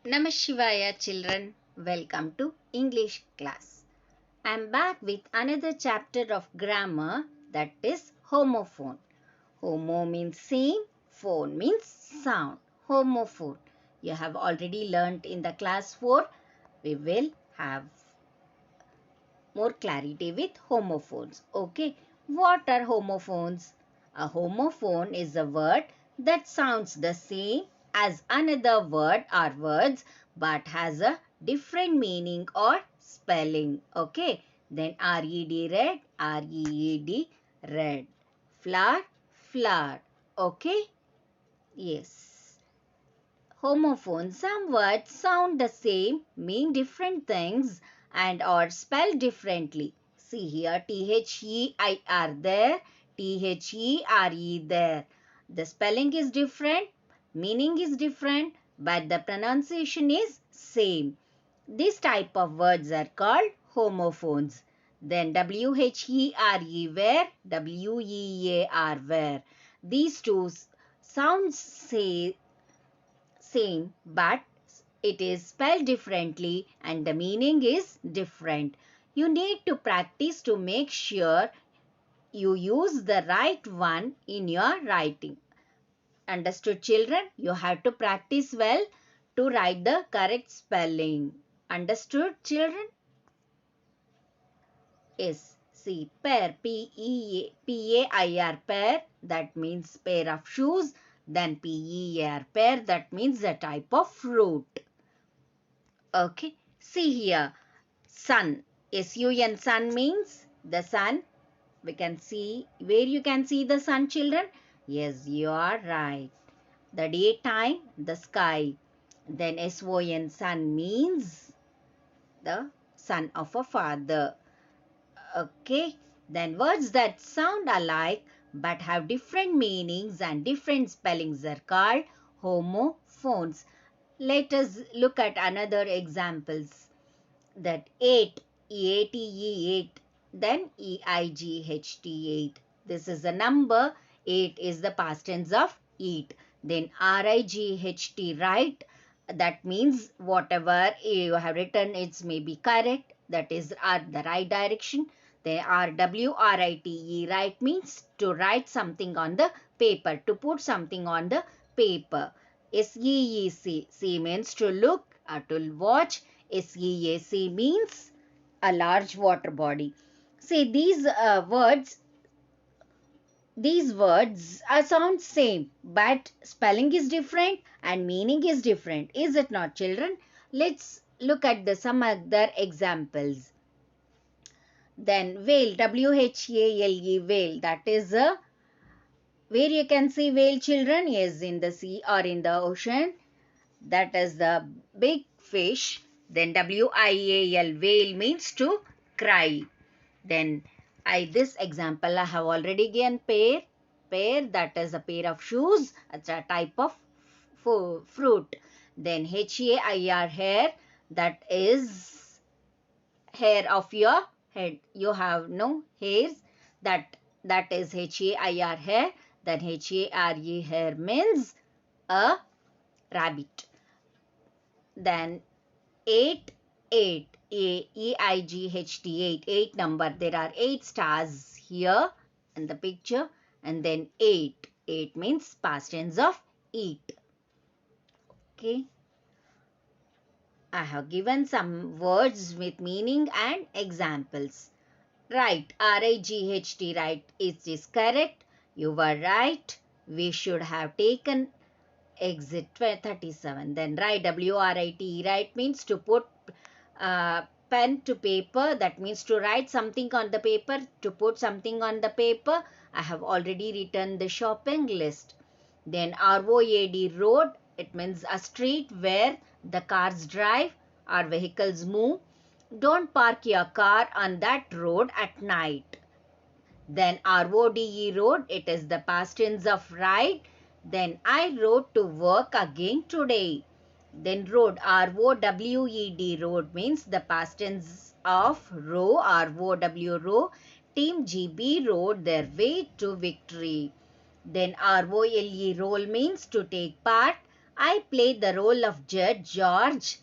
Namah Shivaya children, welcome to English class. I am back with another chapter of grammar, that is homophone. Homo means same, phone means sound. Homophone. You have already learnt in the class 4. We will have more clarity with homophones. Okay, what are homophones? A homophone is a word that sounds the same as another word or words but has a different meaning or spelling. Okay, then red, reed, red. Flower, flower. Okay, yes. Homophone. Some words sound the same, mean different things and are spelled differently. See here, T-H-E-I-R there, T-H-E-R-E there. The spelling is different, meaning is different, but the pronunciation is same. This type of words are called homophones. Then W-H-E-R-E where, W-E-A-R where. These two sounds say same but it is spelled differently and the meaning is different. You need to practice to make sure you use the right one in your writing. Understood children? You have to practice well to write the correct spelling. Understood children? Yes. See, pair, P-A-I-R, pair, that means pair of shoes. Then P-E-A-R, pear, that means a type of fruit. Okay, see here, sun, S-U-N, sun means the sun. We can see, where you can see the sun children? Yes, you are right. The daytime, the sky. Then S-O-N, sun means the son of a father. Okay, then words that sound alike but have different meanings and different spellings are called homophones. Let us look at another examples. That 8, E-A-T-E, 8, then E-I-G-H-T, 8. This is a number. 8 is the past tense of eat. Then R-I-G-H-T, right? That means whatever you have written, it's maybe correct. That is the right direction. Then R-W-R-I-T-E, right means to write something on the paper, to put something on the paper. S-E-E-C, C means to look or to watch. SEAC means a large water body. See, these words sound same, but spelling is different and meaning is different. Is it not, children? Let's look at some other examples. Then whale, W-H-A-L-E, whale. That is where you can see whale, children? Yes, in the sea or in the ocean. That is the big fish. Then W-I-A-L, whale means to cry. Then this example I have already given pair. Pear, that is a pair of shoes. It's a type of fruit. Then H-A-I-R, hair. That is hair of your head. You have no hairs. That is H-A-I-R, hair. Then H-A-R-E, hair means a rabbit. Then 8, 8, A-E-I-G-H-T, 8, 8 number. There are 8 stars here in the picture. And then 8, 8 means past tense of eat. Okay. I have given some words with meaning and examples. Right, R-I-G-H-T, right, it is correct. You were right. We should have taken exit 37. Then write, W-R-I-T, right means to put pen to paper. That means to write something on the paper, to put something on the paper. I have already written the shopping list. Then R-O-A-D, road. It means a street where the cars drive or vehicles move. Don't park your car on that road at night. Then R-O-D-E, road. It is the past tense of ride. Then I rode to work again today. Then road, R-O-W-E-D, road means the past tense of row, R-O-W, row. Team GB rode their way to victory. Then R-O-L-E, roll means to take part. I played the role of Judge George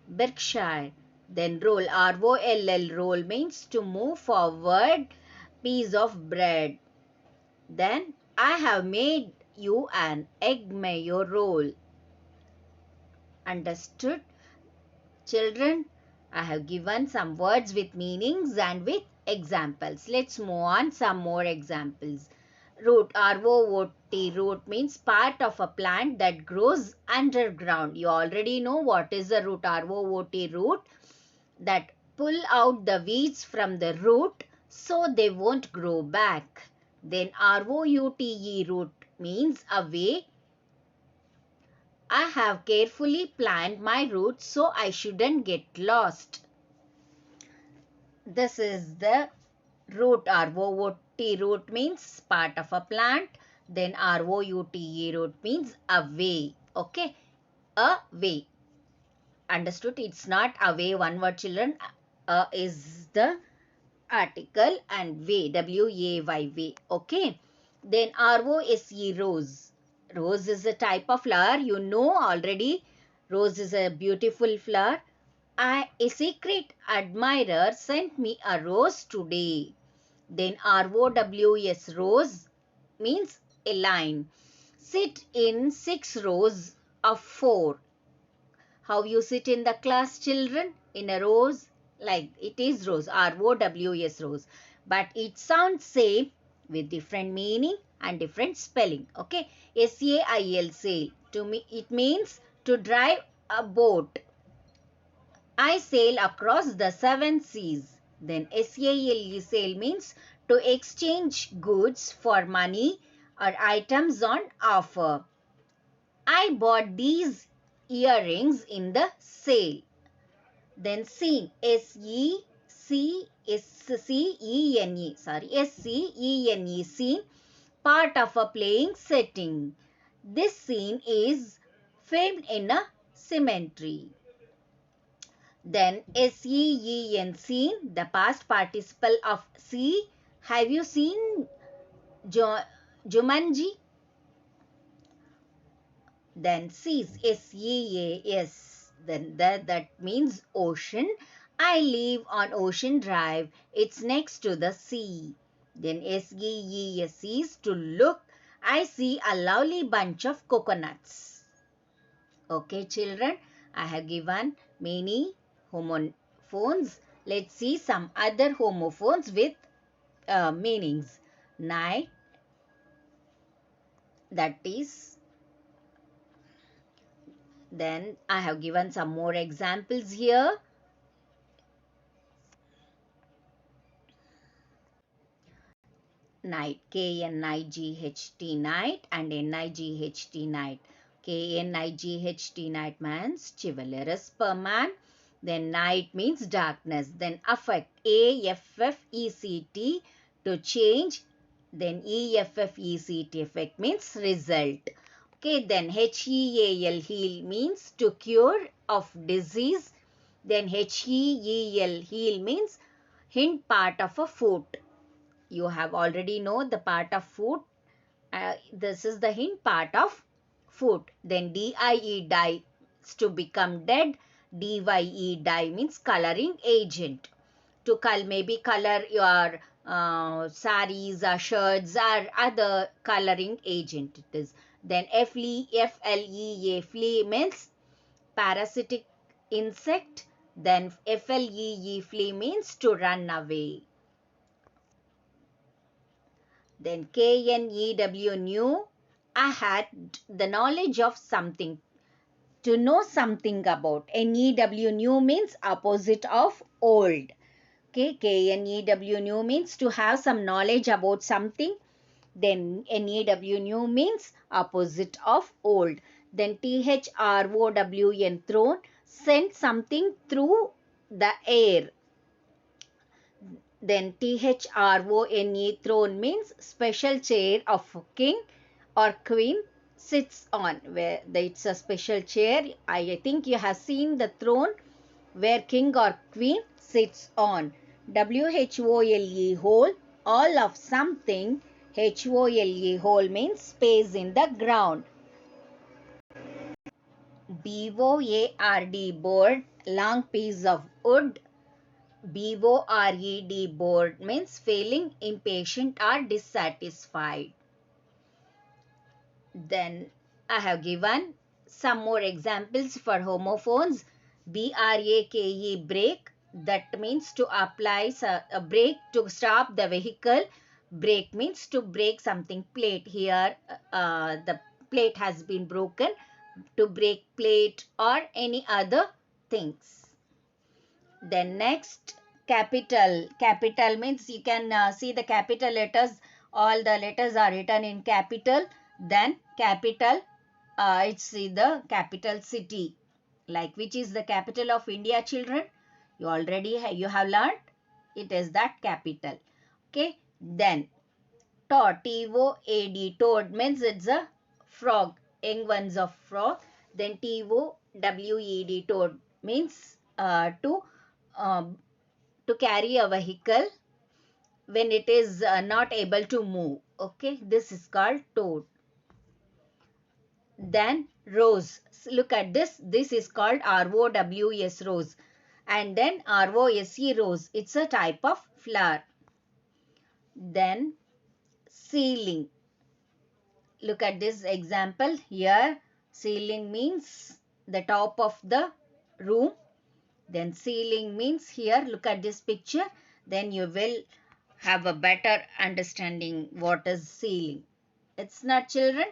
Berkshire. Then roll, R-O-L-L, roll means to move forward, piece of bread. Then I have made you an egg mayo roll. Understood? Children, I have given some words with meanings and with examples. Let's move on some more examples. Root, R-O-O-T, root means part of a plant that grows underground. You already know what is the root, R-O-O-T, root. That pull out the weeds from the root so they won't grow back. Then R-O-U-T-E, root means a way. I have carefully planned my route so I shouldn't get lost. This is the root, R-O-O-T, root means part of a plant. Then R-O-U-T-E, root means a way. Okay, a way. Understood? It's not a way, one word, children. Is the article and way, W-A-Y, way. Okay. Then R-O-S-E, rose. Rose is a type of flower. You know already. Rose is a beautiful flower. A secret admirer sent me a rose today. Then ROWS, rose means a line. Sit in 6 rows of 4. How you sit in the class, children? In a rows, like it is rose, ROWS, rose. But it sounds same with different meaning and different spelling. Okay, SAIL, sail. To me, it means to drive a boat. I sail across the 7 seas. Then SALE, sail means to exchange goods for money or items on offer. I bought these earrings in the sale. Then scene, SCENE, scene, part of a playing setting. This scene is filmed in a cemetery. Then SEEN, seen, the past participle of see. Have you seen Jumanji? Then seas, SEAS, then that means ocean. I live on Ocean Drive. It's next to the sea. Then SEES is to look. I see a lovely bunch of coconuts. Okay, children, I have given many homophones. Let's see some other homophones with meanings. Night, that is. Then I have given some more examples here. Night, K-N-I-G-H-T, night, and N-I-G-H-T, night. K-N-I-G-H-T, night means chivalrous man. Then night means darkness. Then affect, A-F-F-E-C-T, to change. Then E-F-F-E-C-T, effect means result. Okay, then H-E-A-L, heal means to cure of disease. Then H-E-E-L, heal means hind part of a foot. You have already know the part of foot. This is the hind part of foot. Then D-I-E, dye, to become dead. D-Y-E, dye means coloring agent. To maybe color your saris or shirts or other coloring agent it is. Then F-L-E-A, flea means parasitic insect. Then F-L-E-E, flea means to run away. Then K-N-E-W, knew. I had the knowledge of something. To know something about. N-E-W, new means opposite of old. Okay, K-N-E-W, new means to have some knowledge about something. Then N-E-W, new means opposite of old. Then T-H-R-O-W-N, thrown, sent something through the air. Then T-H-R-O-N-E, throne means special chair of king or queen sits on. Where it's a special chair. I think you have seen the throne where king or queen sits on. W-H-O-L-E, hole, all of something. H-O-L-E, hole means space in the ground. B-O-A-R-D, board, long piece of wood. B-O-R-E-D, bored means feeling impatient or dissatisfied. Then I have given some more examples for homophones. B-R-A-K-E, brake, that means to apply a brake to stop the vehicle. Brake means to break something. Plate, here the plate has been broken, to break plate or any other things. Then next, capital. Capital means you can see the capital letters. All the letters are written in capital. Then capital, it's the capital city. Like, which is the capital of India, children? You already you have learned. It is that capital. Okay. Then toad, T-O-A-D, toad means it's a frog. Young ones of frog. Then T-O-W-E-D, toad means um, to carry a vehicle when it is not able to move. Okay, this is called toad. Then rose. Look at this. This is called R-O-W-S, rose. And then R-O-S-E, rose. It's a type of flower. Then ceiling. Look at this example here. Ceiling means the top of the room. Then ceiling means here, look at this picture. Then you will have a better understanding what is ceiling. It's not, children?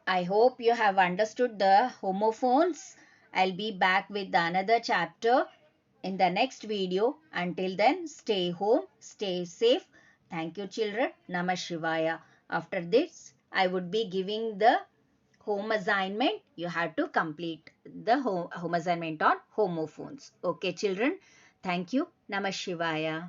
I hope you have understood the homophones. I'll be back with another chapter in the next video. Until then, stay home, stay safe. Thank you, children. Namah Shivaya. After this, I would be giving the home assignment. You have to complete the home assignment on homophones. Okay, children. Thank you. Namah Shivaya.